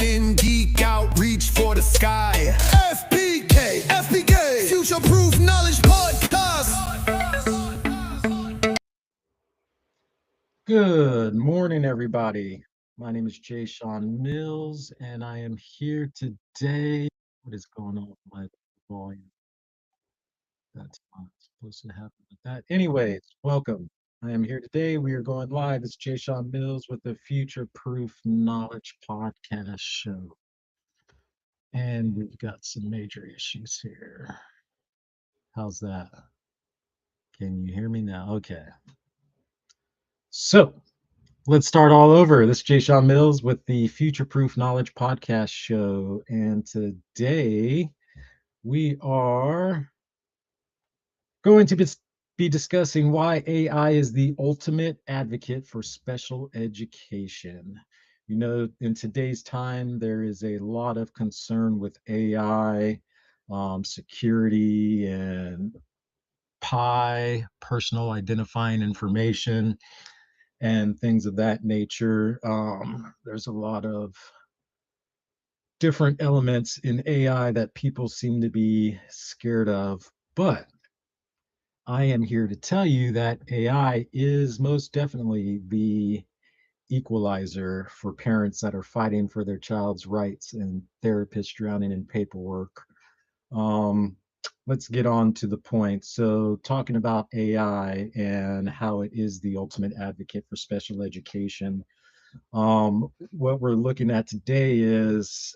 in geek out, reach for the sky. FPK, Future Proof Knowledge Podcast. Good morning, everybody. My name is Jay Sean Mills, and I am here today. What is going on with my volume? That's not supposed to happen with that. Anyways, welcome. I am here today. We are going live. It's Jay Sean Mills with the Future Proof Knowledge Podcast Show. And we've got some major issues here. How's that? Can you hear me now? Okay. So, let's start all over. This is Jay Sean Mills with the Future Proof Knowledge Podcast Show. And today we are going to be discussing why AI is the ultimate advocate for special education. You know, in today's time, there is a lot of concern with AI, security, and PI, personal identifying information, and things of that nature. There's a lot of different elements in AI that people seem to be scared of, but I am here to tell you that AI is most definitely the equalizer for parents that are fighting for their child's rights and therapists drowning in paperwork. Um, let's get on to the point. So, talking about AI and how it is the ultimate advocate for special education. What we're looking at today is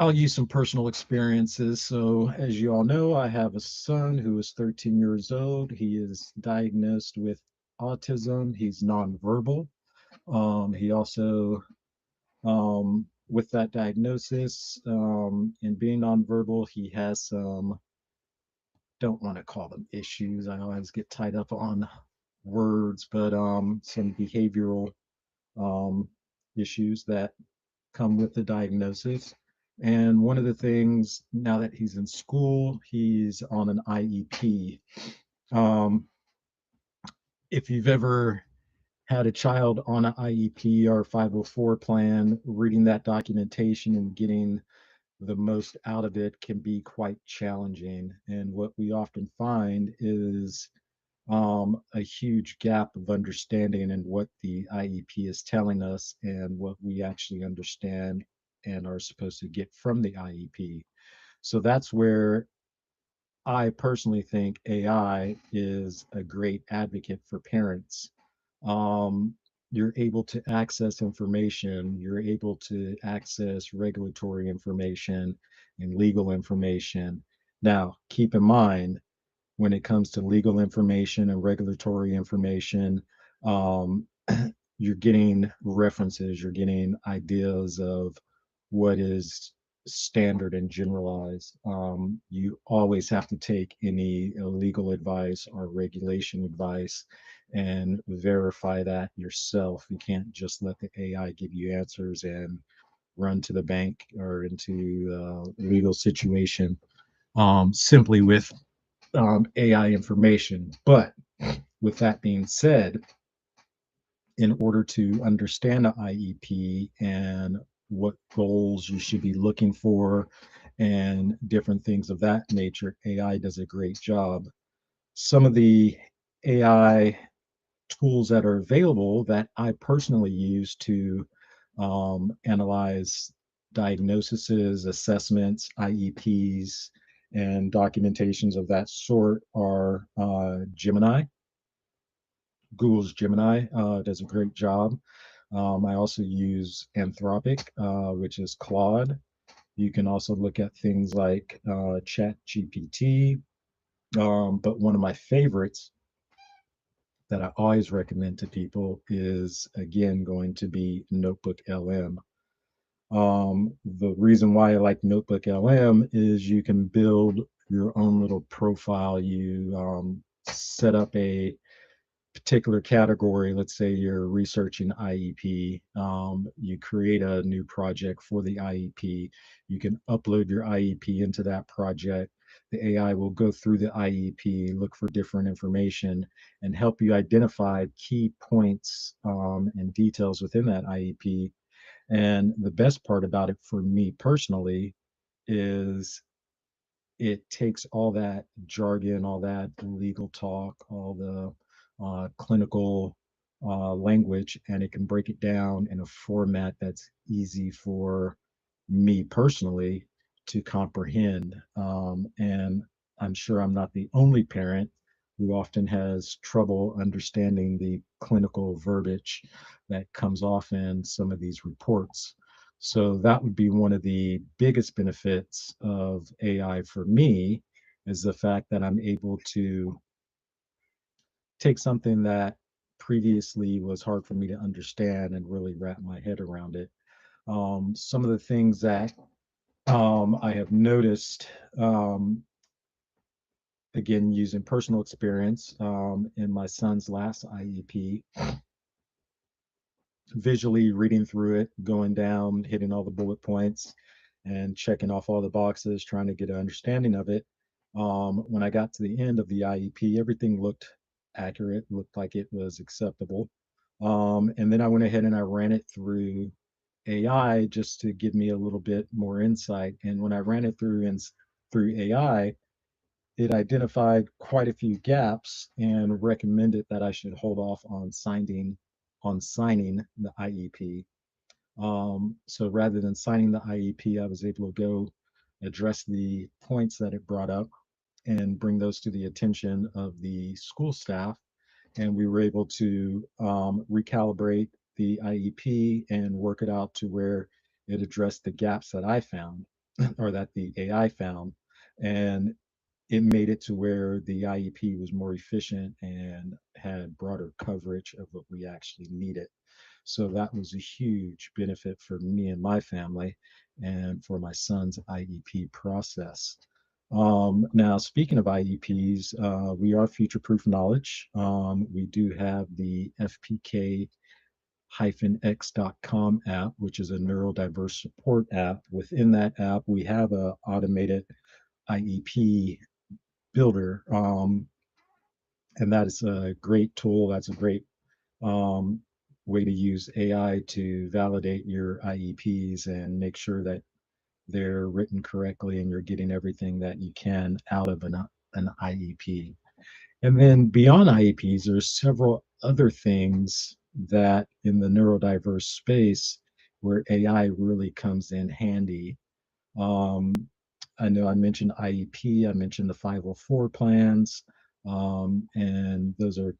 I'll use some personal experiences. So, as you all know, I have a son who is 13 years old. He is diagnosed with autism. He's nonverbal. He also, with that diagnosis and being nonverbal, he has some, don't want to call them issues. I always get tied up on words, but some behavioral um, issues that come with the diagnosis. And one of the things now that he's in school, he's on an IEP. Um, if you've ever had a child on an IEP or 504 plan, reading that documentation and getting the most out of it can be quite challenging. And what we often find is a huge gap of understanding in what the IEP is telling us and what we actually understand and are supposed to get from the IEP. So that's where I personally think AI is a great advocate for parents. Um, you're able to access information, you're able to access regulatory information and legal information. Now, keep in mind, when it comes to legal information and regulatory information, um, you're getting references, you're getting ideas of what is standard and generalized. You always have to take any legal advice or regulation advice and verify that yourself. You can't just let the AI give you answers and run to the bank or into a legal situation simply with AI information. But with that being said, in order to understand the IEP and what goals you should be looking for and different things of that nature, AI does a great job. Some of the AI tools that are available that I personally use to analyze diagnoses, assessments, IEPs, and documentations of that sort are Gemini. Google's Gemini does a great job. I also use Anthropic, which is Claude. You can also look at things like Chat GPT. But one of my favorites that I always recommend to people is, again, going to be Notebook LM. The reason why I like Notebook LM is you can build your own little profile. You set up a particular category. Let's say you're researching IEP. You create a new project for the IEP. You can upload your IEP into that project. the AI will go through the IEP, look for different information, and help you identify key points and details within that IEP. And the best part about it for me personally is it takes all that jargon, all that legal talk, all the clinical language, and it can break it down in a format that's easy for me personally to comprehend. And I'm sure I'm not the only parent who often has trouble understanding the clinical verbiage that comes off in some of these reports. So that would be one of the biggest benefits of AI for me is the fact that I'm able to take something that previously was hard for me to understand and really wrap my head around it. Some of the things that I have noticed, again, using personal experience in my son's last IEP, visually reading through it, going down, hitting all the bullet points, and checking off all the boxes, trying to get an understanding of it. When I got to the end of the IEP, everything looked accurate, looked like it was acceptable. And then I went ahead and I ran it through AI just to give me a little bit more insight. And when I ran it through AI, it identified quite a few gaps and recommended that I should hold off on signing the IEP. So rather than signing the IEP, I was able to go address the points that it brought up and bring those to the attention of the school staff. And we were able to recalibrate the IEP and work it out to where it addressed the gaps that I found or that the AI found. And it made it to where the IEP was more efficient and had broader coverage of what we actually needed. So that was a huge benefit for me and my family and for my son's IEP process. Now, speaking of IEPs, we are Future Proof Knowledge. We do have the FPK x.com app, which is a neurodiverse support app. Within that app, we have a automated IEP builder, and that is a great tool. That's a great um, way to use AI to validate your IEPs and make sure that they're written correctly and you're getting everything that you can out of an IEP. And then beyond IEPs, there's several other things that in the neurodiverse space where AI really comes in handy. Um, I know I mentioned IEP, I mentioned the 504 plans, and those are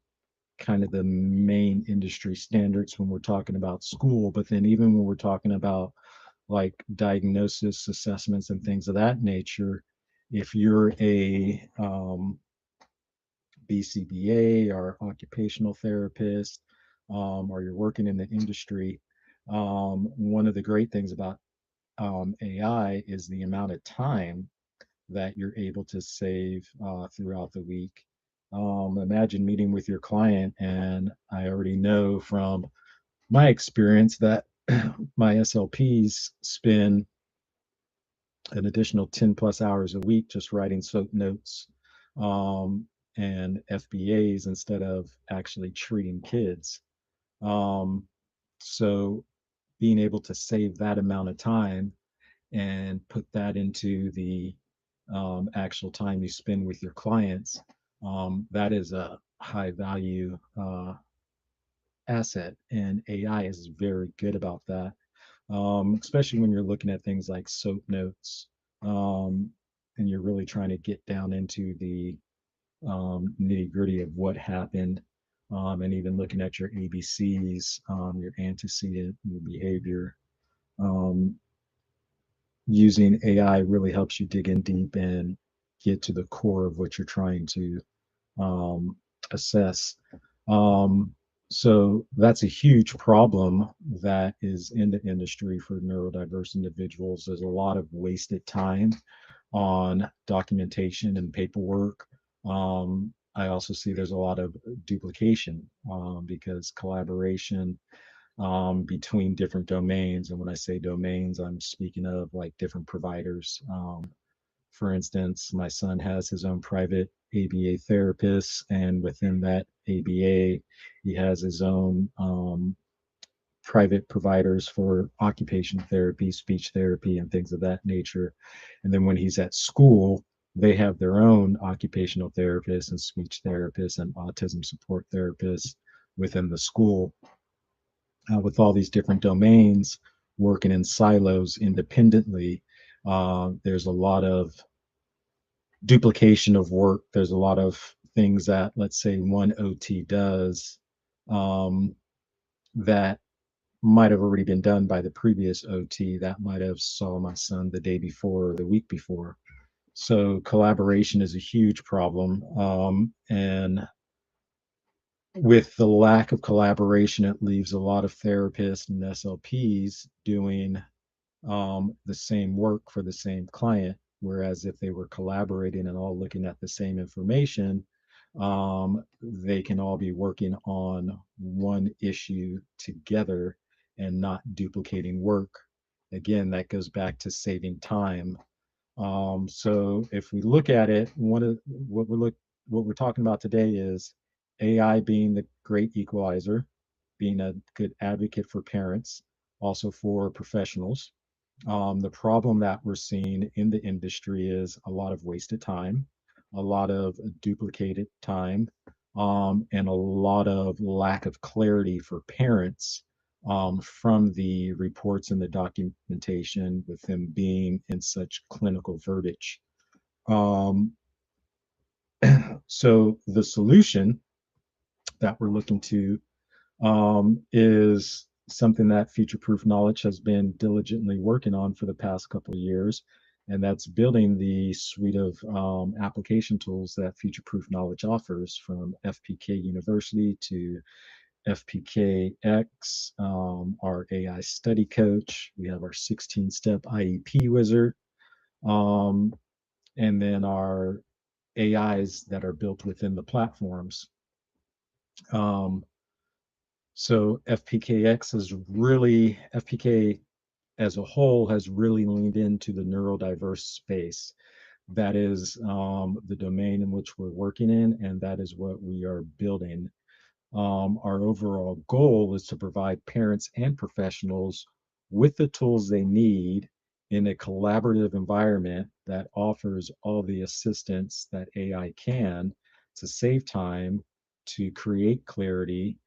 kind of the main industry standards when we're talking about school. But then, even when we're talking about like diagnosis assessments and things of that nature, if you're a BCBA or occupational therapist, or you're working in the industry, one of the great things about AI is the amount of time that you're able to save throughout the week. Imagine meeting with your client, and I already know from my experience that my SLPs spend an additional 10 plus hours a week just writing SOAP notes and FBAs instead of actually treating kids. Um, so being able to save that amount of time and put that into the actual time you spend with your clients, that is a high value asset. And AI is very good about that, especially when you're looking at things like SOAP notes, um, and you're really trying to get down into the nitty gritty of what happened, and even looking at your ABCs, your antecedent, your behavior. Um, Using AI really helps you dig in deep and get to the core of what you're trying to um, assess. Um, so that's a huge problem that is in the industry for neurodiverse individuals. There's a lot of wasted time on documentation and paperwork. I also see there's a lot of duplication because collaboration between different domains. And when I say domains, I'm speaking of like different providers For instance, my son has his own private ABA therapist, and within that ABA, he has his own private providers for occupation therapy, speech therapy, and things of that nature. And then when he's at school, they have their own occupational therapists and speech therapists and autism support therapists within the school, with all these different domains working in silos independently. There's a lot of duplication of work. There's a lot of things that, let's say, one OT does, um, that might have already been done by the previous OT that might have saw my son the day before or the week before. So collaboration is a huge problem. And with the lack of collaboration, it leaves a lot of therapists and SLPs doing the same work for the same client. Whereas if they were collaborating and all looking at the same information, they can all be working on one issue together and not duplicating work. Again, that goes back to saving time. So if we look at it, one of what we're talking about today is AI being the great equalizer, being a good advocate for parents, also for professionals. The problem that we're seeing in the industry is a lot of wasted time, a lot of duplicated time, and a lot of lack of clarity for parents, from the reports and the documentation, with them being in such clinical verbiage. Um, so the solution that we're looking to, is something that Future Proof Knowledge has been diligently working on for the past couple of years. And that's building the suite of application tools that Future Proof Knowledge offers, from FPK University to FPKX, our AI study coach. We have our 16-step IEP wizard, um, and then our AIs that are built within the platforms. Um, So FPKX is really, FPK as a whole has really leaned into the neurodiverse space. That is the domain in which we're working in, and that is what we are building. Our overall goal is to provide parents and professionals with the tools they need in a collaborative environment that offers all the assistance that AI can, to save time, to create clarity,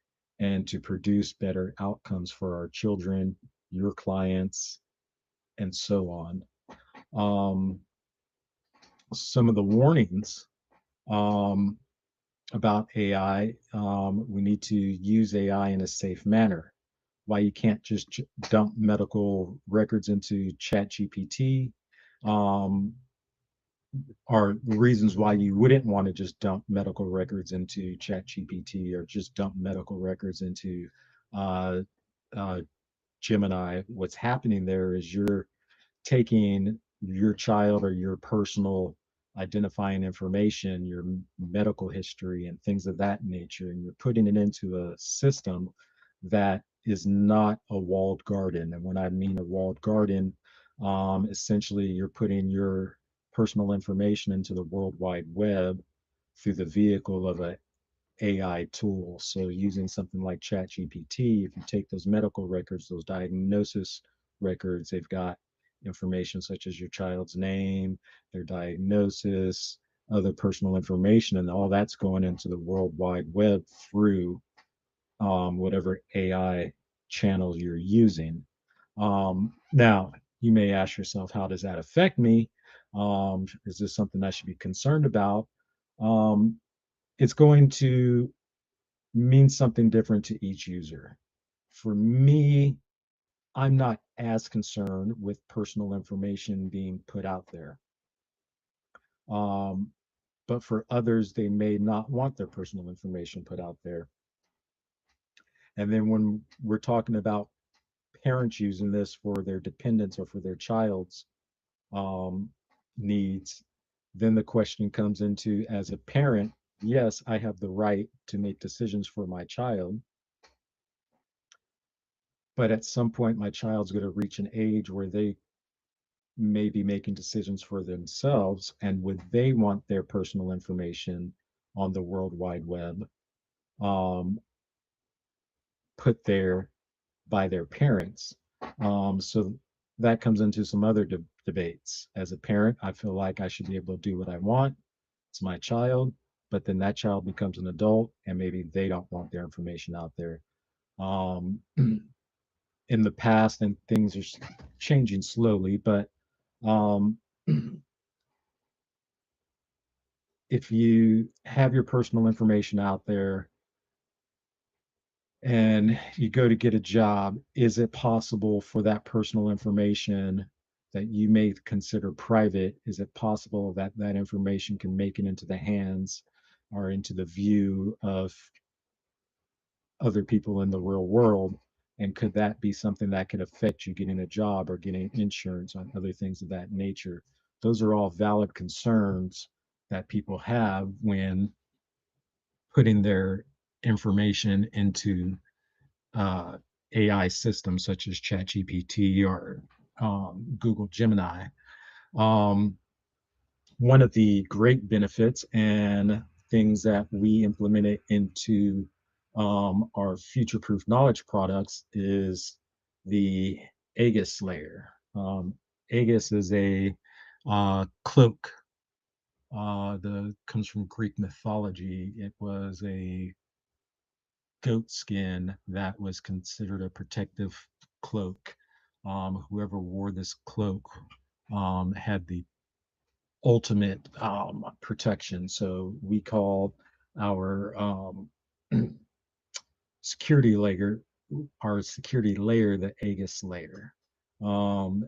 and to produce better outcomes for our children, your clients, and so on. Um, some of the warnings, um, about AI, we need to use AI in a safe manner. Why you can't just dump medical records into ChatGPT, um, are the reasons why you wouldn't want to just dump medical records into ChatGPT, or just dump medical records into uh, uh, Gemini. What's happening there is you're taking your child or your personal identifying information, your medical history, and things of that nature, and you're putting it into a system that is not a walled garden. And when I mean a walled garden, essentially you're putting your personal information into the World Wide Web through the vehicle of a AI tool. So using something like ChatGPT, if you take those medical records, those diagnosis records, they've got information such as your child's name, their diagnosis, other personal information, and all that's going into the World Wide Web through whatever AI channel you're using. Now, you may ask yourself, how does that affect me? Is this something I should be concerned about? Um, it's going to means something different to each user. For me, I'm not as concerned with personal information being put out there. Um, but for others, they may not want their personal information put out there. And then when we're talking about parents using this for their dependents or for their child's um, needs, then the question comes into, as a parent, yes, I have the right to make decisions for my child, but at some point my child's going to reach an age where they may be making decisions for themselves, and would they want their personal information on the World Wide Web um, put there by their parents? So that comes into some other debates. As a parent, I feel like I should be able to do what I want. It's my child, but then that child becomes an adult and maybe they don't want their information out there. Um, in the past, and things are changing slowly, but um, if you have your personal information out there and you go to get a job, is it possible for that personal information that you may consider private, is it possible that that information can make it into the hands or into the view of other people in the real world? And could that be something that could affect you getting a job or getting insurance on other things of that nature? Those are all valid concerns that people have when putting their information into uh, AI systems such as ChatGPT or Google Gemini. Um, One of the great benefits and things that we implemented into our future proof knowledge products is the Aegis layer. Aegis is a cloak. The comes from Greek mythology. It was a goat skin that was considered a protective cloak. Whoever wore this cloak had the ultimate protection. So we call our security layer security layer the Aegis layer.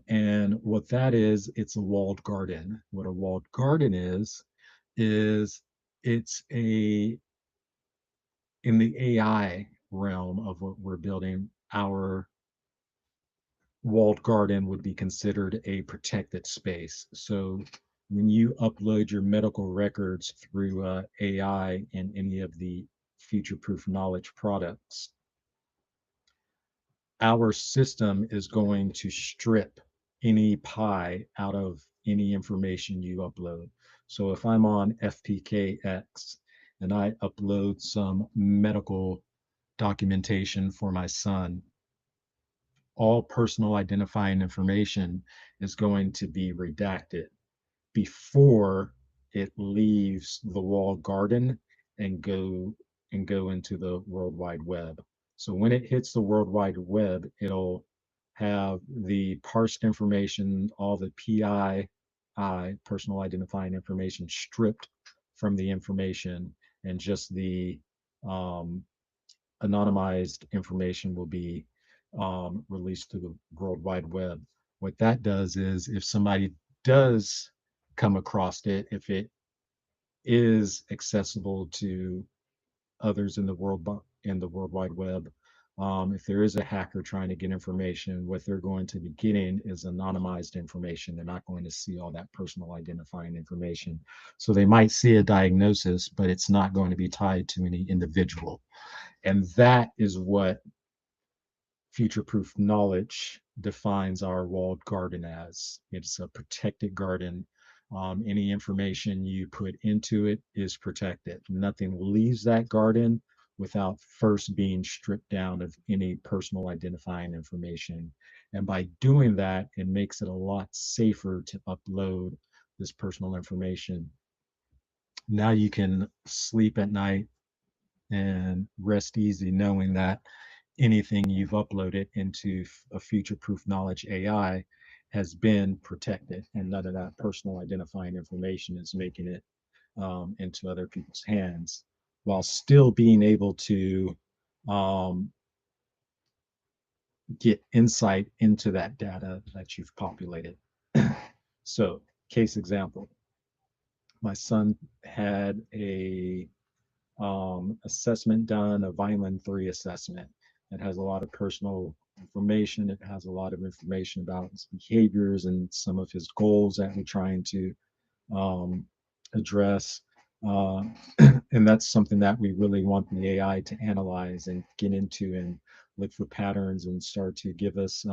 And what that is, it's a walled garden. What a walled garden is it's a in the AI realm of what we're building, our walled garden would be considered a protected space. So when you upload your medical records through AI in any of the future proof knowledge products, our system is going to strip any pie out of any information you upload. So if I'm on FPKX and I upload some medical documentation for my son, all personal identifying information is going to be redacted before it leaves the walled garden and go into the World Wide Web. So when it hits the World Wide Web, it'll have the parsed information, all the PII, personal identifying information, stripped from the information, and just the um, anonymized information will be released to the World Wide Web. What that does is if somebody does come across it, if it is accessible to others in the World Wide Web, if there is a hacker trying to get information, what they're going to be getting is anonymized information. They're not going to see all that personal identifying information. So they might see a diagnosis, but it's not going to be tied to any individual. And that is what future proof knowledge defines our walled garden as. It's a protected garden. Any information you put into it is protected. Nothing leaves that garden without first being stripped down of any personal identifying information. And by doing that, it makes it a lot safer to upload this personal information. Now you can sleep at night and rest easy knowing that anything you've uploaded into a future proof knowledge AI has been protected and none of that personal identifying information is making it into other people's hands while still being able to um, get insight into that data that you've populated. So, case example, my son had a assessment done, a Vineland 3 assessment. It has a lot of personal information. It has a lot of information about his behaviors and some of his goals that we're trying to um, address. Uh, and that's something that we really want the AI to analyze and get into and look for patterns and start to give us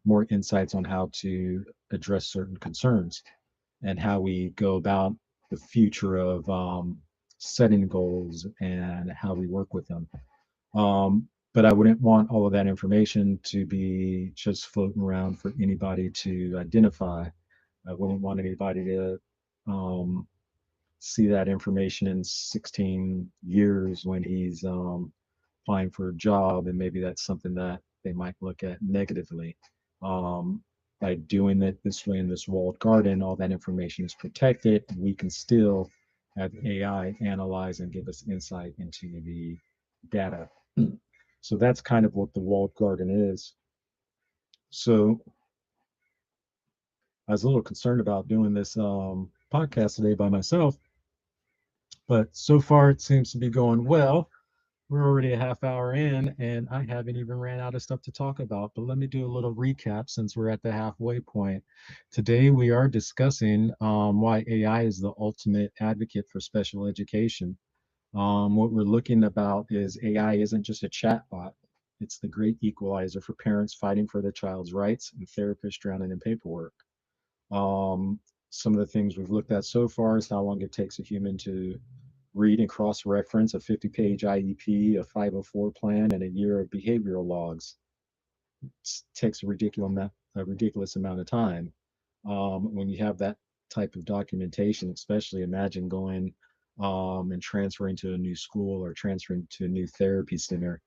more insights on how to address certain concerns and how we go about the future of setting goals and how we work with them. But I wouldn't want all of that information to be just floating around for anybody to identify. I wouldn't want anybody to um, see that information in 16 years when he's applying for a job, and maybe that's something that they might look at negatively. Um, by doing it this way in this walled garden, all that information is protected. We can still have AI analyze and give us insight into the data. So that's kind of what the walled garden is. So I was a little concerned about doing this podcast today by myself, but so far it seems to be going well. We're already a half hour in, and I haven't even ran out of stuff to talk about. But let me do a little recap since we're at the halfway point. Today, we are discussing why AI is the ultimate advocate for special education. What we're looking about is AI isn't just a chatbot, it's the great equalizer for parents fighting for their child's rights and therapists drowning in paperwork. Um, some of the things we've looked at so far is how long it takes a human to read and cross-reference a 50-page IEP, a 504 plan, and a year of behavioral logs. It takes a ridiculous amount of time. When you have that type of documentation, especially imagine going and transferring to a new school or transferring to a new therapy center,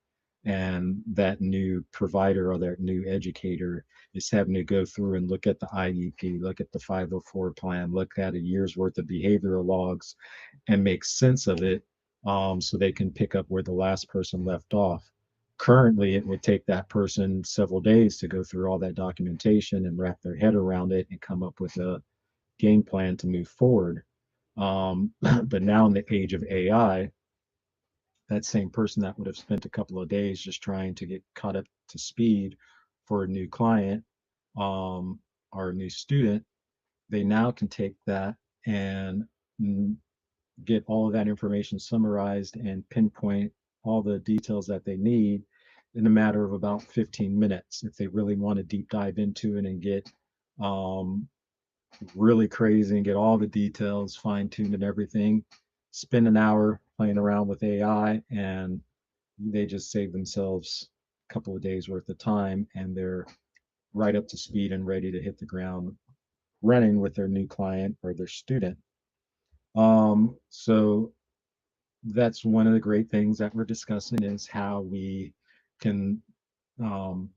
and that new provider or that new educator is having to go through and look at the IEP, look at the 504 plan, look at a year's worth of behavioral logs, and make sense of it so they can pick up where the last person left off. Currently, it would take that person several days to go through all that documentation and wrap their head around it and come up with a game plan to move forward. But now in the age of AI, that same person that would have spent a couple of days just trying to get caught up to speed for a new client or a new student, they now can take that and get all of that information summarized and pinpoint all the details that they need in a matter of about 15 minutes. If they really want to deep dive into it and get um, really crazy and get all the details fine tuned and everything, spend an hour playing around with AI and they just save themselves a couple of days worth of time and they're right up to speed and ready to hit the ground running with their new client or their student. So that's one of the great things that we're discussing is how we can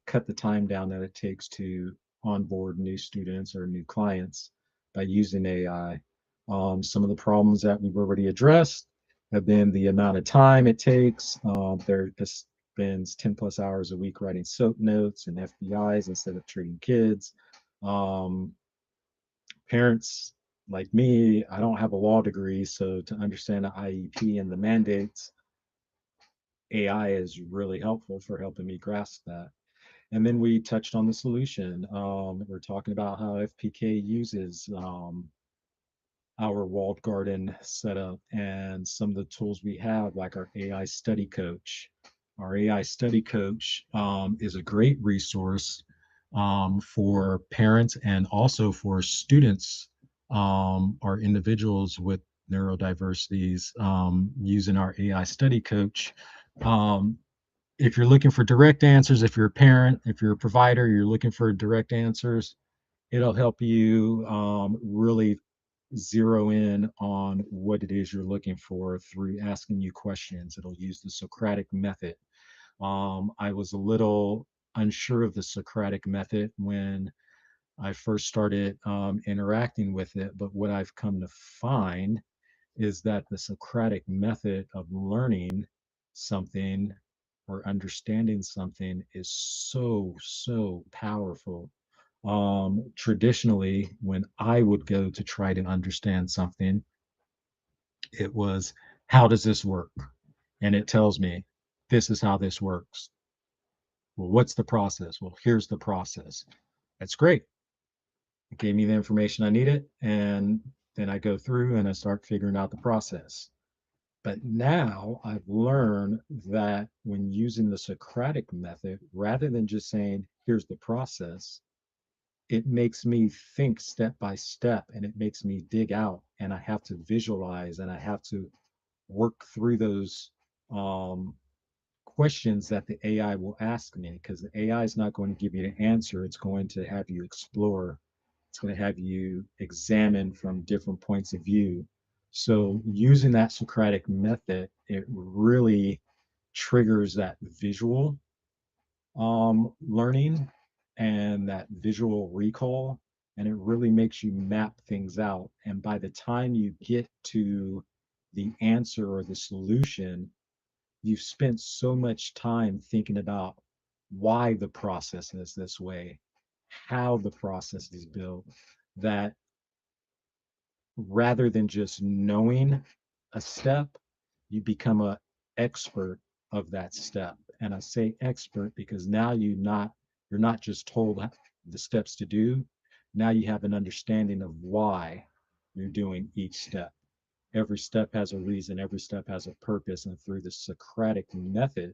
cut the time down that it takes to onboard new students or new clients by using AI. Some of the problems that we've already addressed have been the amount of time it takes. There spends 10 plus hours a week writing SOAP notes and FBIs instead of treating kids. Um, Parents like me, I don't have a law degree, so to understand the IEP and the mandates, AI is really helpful for helping me grasp that. And then we touched on the solution. We're talking about how FPK uses our walled garden setup and some of the tools we have, like our AI study coach. Our AI study coach is a great resource for parents and also for students or individuals with neurodiversities using our AI study coach. Um, if you're looking for direct answers, if you're a parent, if you're a provider, you're looking for direct answers, it'll help you really zero in on what it is you're looking for through asking you questions. It'll use the Socratic method. I was a little unsure of the Socratic method when I first started interacting with it, but what I've come to find is that the Socratic method of learning something or understanding something is so powerful. Traditionally, when I would go to try to understand something, it was, how does this work? And it tells me, this is how this works. Well, what's the process? Well, here's the process. That's great. It gave me the information I needed. And then I go through and I start figuring out the process. But now I've learned that when using the Socratic method, rather than just saying, here's the process, it makes me think step by step, and it makes me dig out, and I have to visualize, and I have to work through those um, questions that the AI will ask me, because the AI is not going to give you the answer. It's going to have you explore. It's going to have you examine from different points of view. So using that Socratic method, it really triggers that visual learning and that visual recall, and it really makes you map things out. And by the time you get to the answer or the solution, you've spent so much time thinking about why the process is this way, how the process is built, that rather than just knowing a step, you become an expert of that step. And I say expert because now you're not just told the steps to do. Now you have an understanding of why you're doing each step. Every step has a reason, every step has a purpose. And through the Socratic method,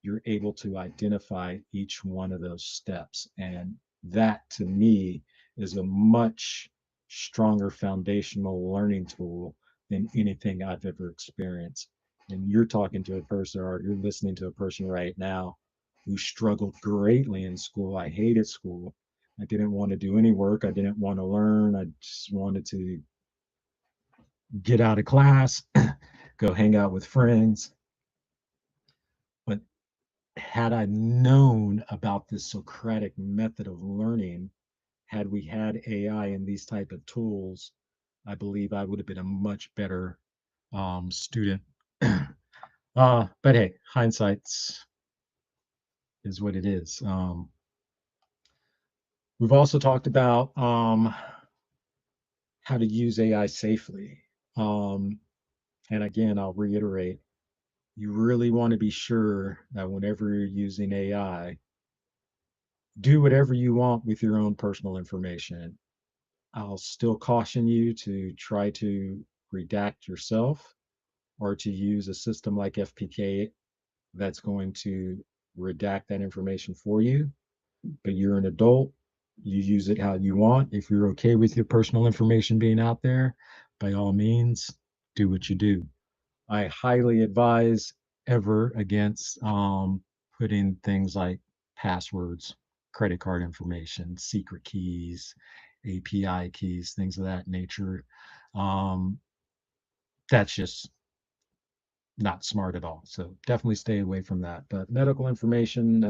you're able to identify each one of those steps. And that to me is a much stronger foundational learning tool than anything I've ever experienced. And you're talking to a person, or you're listening to a person right now who struggled greatly in school. I hated school. I didn't want to do any work. I didn't want to learn. I just wanted to get out of class, go hang out with friends. But had I known about this Socratic method of learning, had we had AI and these type of tools, I believe I would have been a much better student. But hey, hindsight's is what it is. We've also talked about how to use AI safely. Um, and again, I'll reiterate, you really want to be sure that whenever you're using AI, do whatever you want with your own personal information. I'll still caution you to try to redact yourself or to use a system like FPK that's going to redact that information for you. But you're an adult, you use it how you want. If you're okay with your personal information being out there, by all means, do what you do. I highly advise ever against putting things like passwords, credit card information, secret keys, API keys, things of that nature. Um, that's just not smart at all. So definitely stay away from that. But medical information,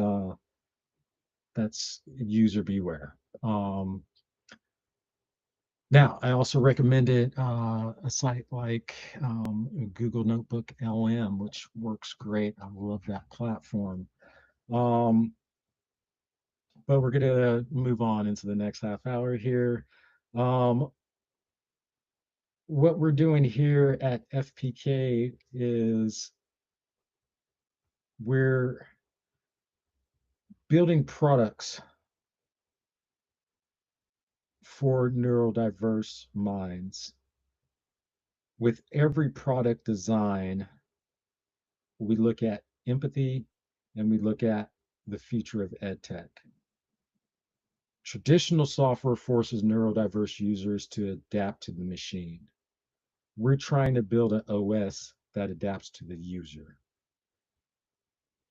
that's user beware. Now, I also recommended a site like Google Notebook LM, which works great. I love that platform. Um, but we're going to move on into the next half hour here. Um, what we're doing here at FPK is we're building products for neurodiverse minds. With every product design, we look at empathy and we look at the future of ed tech. Traditional software forces neurodiverse users to adapt to the machine. We're trying to build an OS that adapts to the user.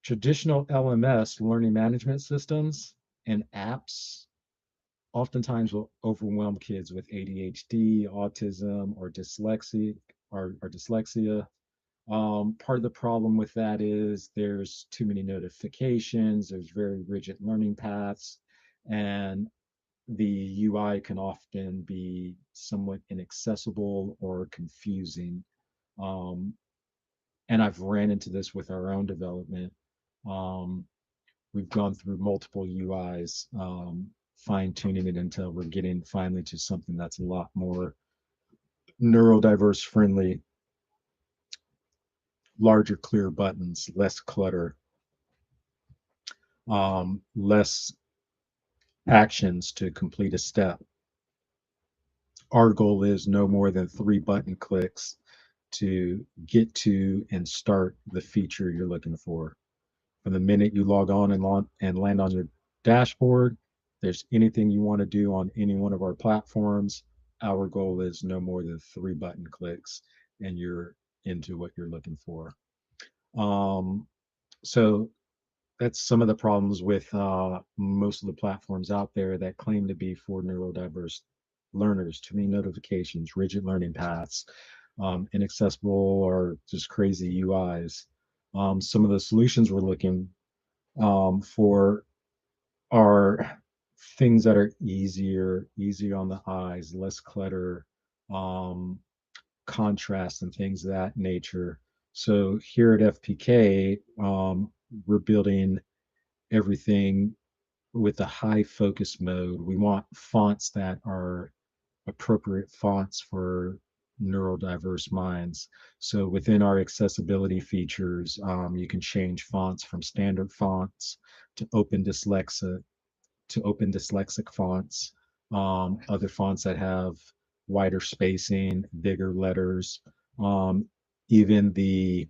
Traditional LMS, learning management systems, and apps oftentimes will overwhelm kids with ADHD, autism, or dyslexia. Part of the problem with that is there's too many notifications, there's very rigid learning paths, and the UI can often be somewhat inaccessible or confusing. Um, and I've ran into this with our own development. Um, we've gone through multiple UIs, fine tuning it until we're getting finally to something that's a lot more neurodiverse friendly, larger, clear buttons, less clutter, less actions to complete a step. Our goal is no more than 3 button clicks to get to and start the feature you're looking for. From the minute you log on and land on your dashboard, there's anything you want to do on any one of our platforms, our goal is no more than 3 button clicks and you're into what you're looking for. Um, so that's some of the problems with most of the platforms out there that claim to be for neurodiverse learners. Too many notifications, rigid learning paths, inaccessible or just crazy UIs. Some of the solutions we're looking for are things that are easier on the eyes, less clutter, um, contrast, and things of that nature. So here at FPK, we're building everything with a high focus mode. We want fonts that are appropriate fonts for neurodiverse minds. So within our accessibility features, you can change fonts from standard fonts to open dyslexic fonts, other fonts that have wider spacing, bigger letters, um, even the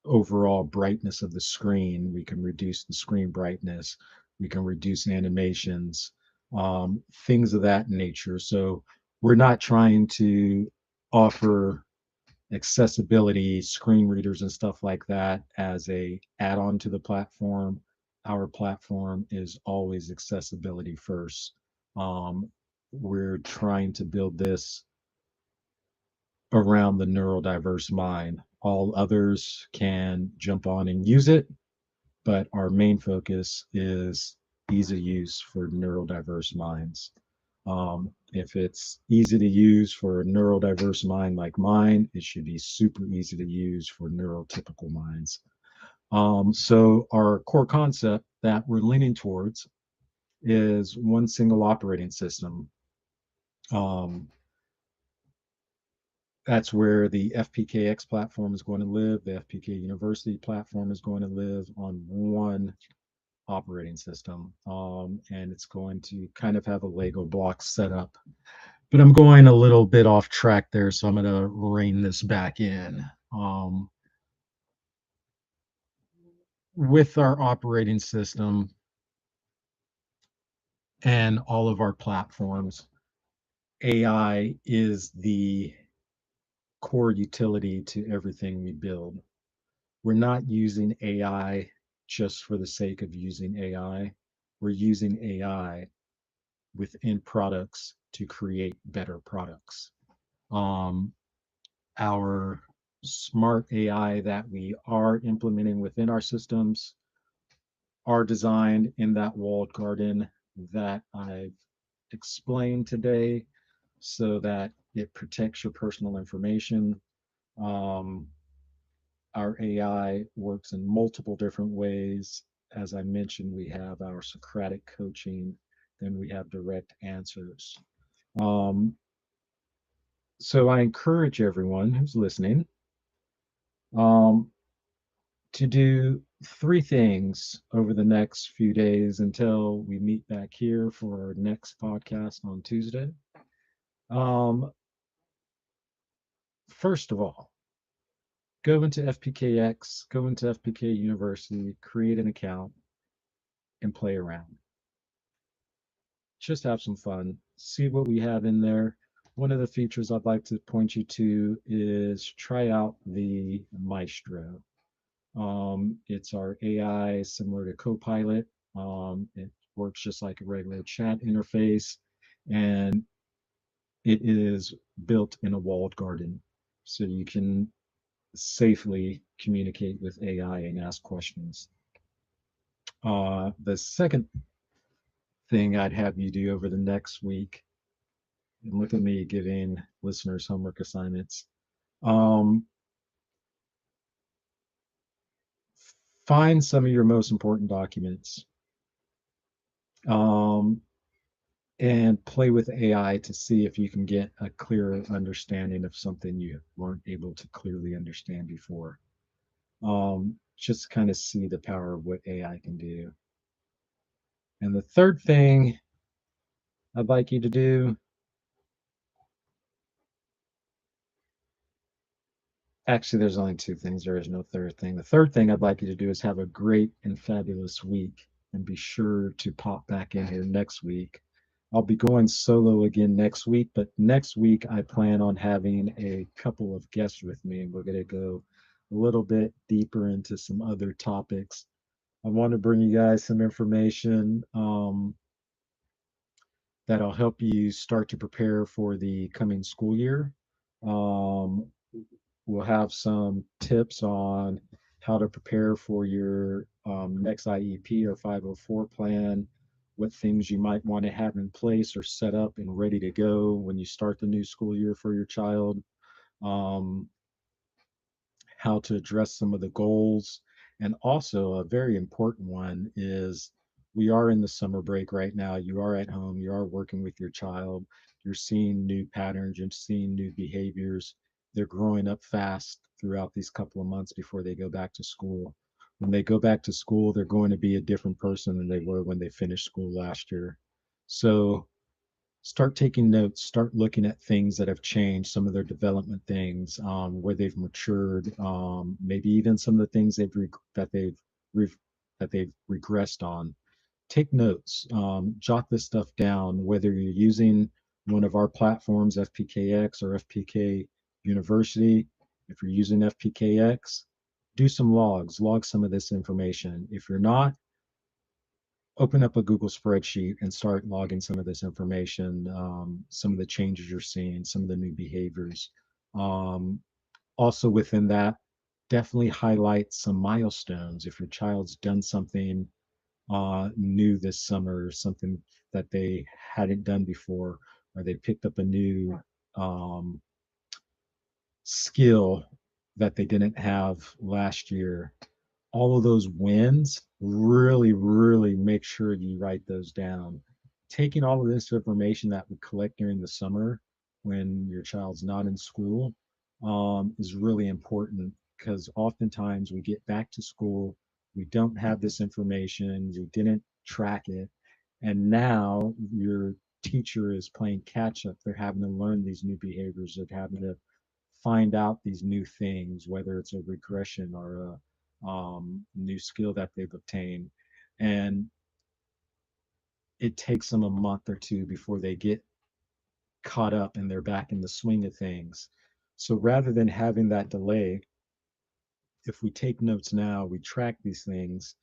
overall brightness of the screen. We can reduce the screen brightness. We can reduce animations, things of that nature. So we're not trying to offer accessibility, screen readers and stuff like that as a add-on to the platform. Our platform is always accessibility first. We're trying to build this around the neurodiverse mind. All others can jump on and use it, but our main focus is ease of use for neurodiverse minds. If it's easy to use for a neurodiverse mind like mine, it should be super easy to use for neurotypical minds. So our core concept that we're leaning towards is one single operating system. Um, that's where the FPKX platform is going to live. The FPK University platform is going to live on one operating system. And it's going to kind of have a Lego block setup. But I'm going a little bit off track there, so I'm going to rein this back in. With our operating system and all of our platforms, AI is the core utility to everything we build. We're not using AI just for the sake of using AI. We're using AI within products to create better products. Um, our smart AI that we are implementing within our systems are designed in that walled garden that I've explained today so that it protects your personal information. Um, our AI works in multiple different ways. As I mentioned, we have our Socratic coaching, then we have direct answers. Um, so I encourage everyone who's listening um, to do 3 things over the next few days until we meet back here for our next podcast on Tuesday. Um, First of all, go into FPKX, go into FPK University, create an account, and play around. Just have some fun, see what we have in there. One of the features I'd like to point you to is try out the Maestro. It's our AI similar to Copilot. It works just like a regular chat interface, and it is built in a walled garden. So you can safely communicate with AI and ask questions. The second thing I'd have you do over the next week, and look at me giving listeners homework assignments. Um, Find some of your most important documents um, and play with AI to see if you can get a clearer understanding of something you weren't able to clearly understand before. Just kind of see the power of what AI can do. And the third thing I'd like you to do, actually, there's only 2 things. There is no third thing. The third thing I'd like you to do is have a great and fabulous week. and be sure to pop back in here next week. I'll be going solo again next week, but next week I plan on having a couple of guests with me, and we're going to go a little bit deeper into some other topics. I want to bring you guys some information that'll help you start to prepare for the coming school year. Um, we'll have some tips on how to prepare for your next IEP or 504 plan, what things you might want to have in place or set up and ready to go when you start the new school year for your child, um, how to address some of the goals. And also, a very important one is we are in the summer break right now. You are at home, you are working with your child, you're seeing new patterns, you're seeing new behaviors. They're growing up fast throughout these couple of months before they go back to school. When they go back to school, they're going to be a different person than they were when they finished school last year. So start taking notes, start looking at things that have changed, some of their development things, where they've matured, maybe even some of the things re- that they've regressed on. Take notes, jot this stuff down, whether you're using one of our platforms, FPKX or FPK University. If you're using FPKX, do some logs, log some of this information. If you're not, open up a Google spreadsheet and start logging some of this information, some of the changes you're seeing, some of the new behaviors. Um, Also within that, definitely highlight some milestones. If your child's done something new this summer, something that they hadn't done before, or they picked up a new um, skill that they didn't have last year, all of those wins, really, really make sure you write those down. Taking all of this information that we collect during the summer when your child's not in school is really important because oftentimes we get back to school, we don't have this information, we didn't track it, and now your teacher is playing catch up. They're having to learn these new behaviors, they're having to find out these new things, whether it's a regression or a new skill that they've obtained. And it takes them a month or two before they get caught up and they're back in the swing of things. So rather than having that delay, if we take notes now, we track these things,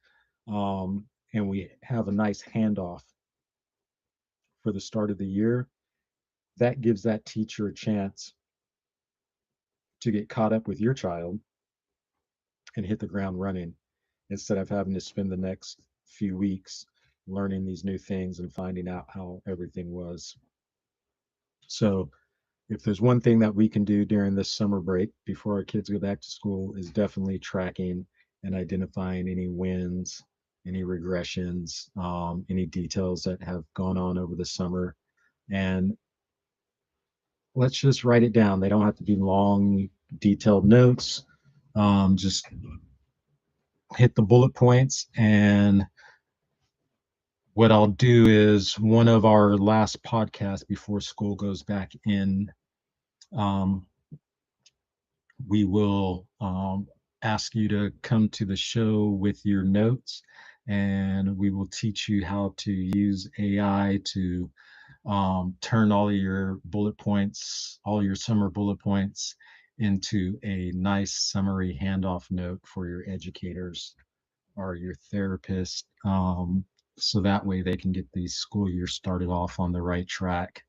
and we have a nice handoff for the start of the year, that gives that teacher a chance to get caught up with your child and hit the ground running instead of having to spend the next few weeks learning these new things and finding out how everything was. So, if there's one thing that we can do during this summer break before our kids go back to school is definitely tracking and identifying any wins, any regressions, any details that have gone on over the summer. And let's just write it down. They don't have to be long, detailed notes. Just hit the bullet points. And what I'll do is one of our last podcasts before school goes back in, um, we will ask you to come to the show with your notes, and we will teach you how to use AI to turn all of your bullet points, all your summer bullet points, into a nice summary handoff note for your educators or your therapist, so that way they can get the school year started off on the right track.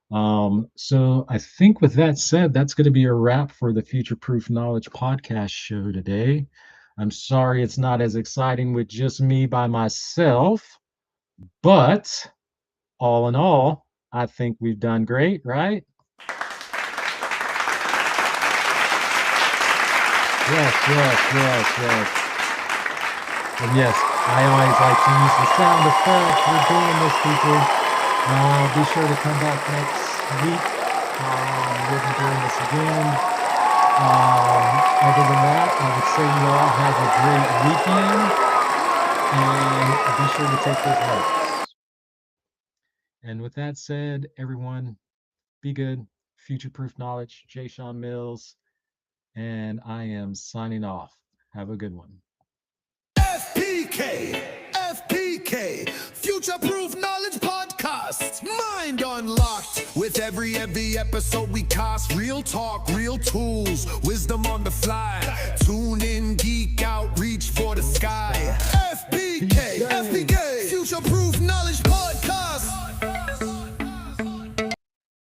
So I think with that said, that's going to be a wrap for the Future Proof Knowledge podcast show today. I'm sorry it's not as exciting with just me by myself, but all in all, I think we've done great, right? Yes, yes, yes, yes. And yes, I always like to use the sound effect. We're doing this, people. Be sure to come back next week. We'll be doing this again. Other than that, I would say you all have a great weekend, and be sure to take those notes. And with that said, everyone, be good. Future Proof Knowledge, Jay Sean Mills, and I am signing off. Have a good one. FPK. FPK. FBK, Future Proof Knowledge Podcast. Mind unlocked. With every episode we cast. Real talk, real tools, wisdom on the fly. Tune in, geek out, reach for the sky. FBK, Future Proof Knowledge Podcast.